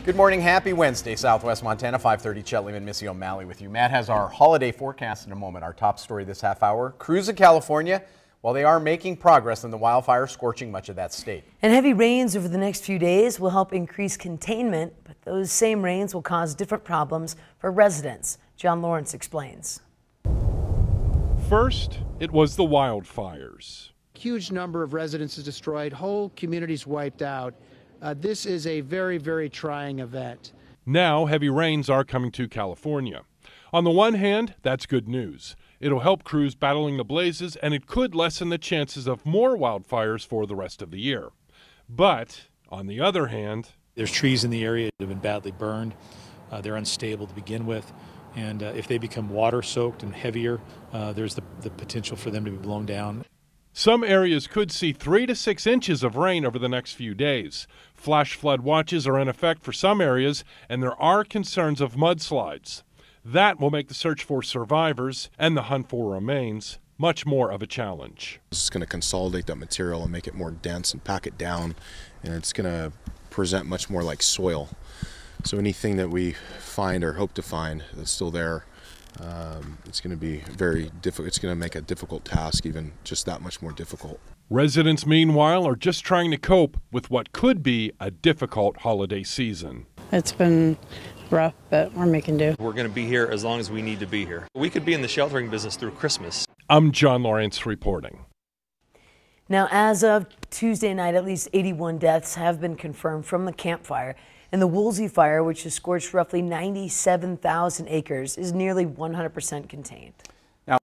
Good morning, happy Wednesday, Southwest Montana, 5:30, Chet Lehman, Missy O'Malley with you. Matt has our holiday forecast in a moment. Our top story this half hour, crews in California, while they are making progress in the wildfire scorching much of that state. And heavy rains over the next few days will help increase containment, but those same rains will cause different problems for residents. John Lawrence explains. First, it was the wildfires. Huge number of residences destroyed, whole communities wiped out. This is a very, very trying event. Now, heavy rains are coming to California. On the one hand, that's good news. It'll help crews battling the blazes, and it could lessen the chances of more wildfires for the rest of the year. But, on the other hand, there's trees in the area that have been badly burned. They're unstable to begin with. And if they become water-soaked and heavier, there's the potential for them to be blown down. Some areas could see 3 to 6 inches of rain over the next few days. Flash flood watches are in effect for some areas, and there are concerns of mudslides. That will make the search for survivors and the hunt for remains much more of a challenge. It's going to consolidate that material and make it more dense and pack it down, and it's going to present much more like soil. So anything that we find or hope to find that's still there, it's going to be very difficult. It's going to make a difficult task even just that much more difficult. Residents, meanwhile, are just trying to cope with what could be a difficult holiday season. It's been rough, but we're making do. We're going to be here as long as we need to be here. We could be in the sheltering business through Christmas. I'm John Lawrence reporting. Now, as of Tuesday night, at least 81 deaths have been confirmed from the Camp Fire. And the Woolsey fire, which has scorched roughly 97,000 acres, is nearly 100% contained.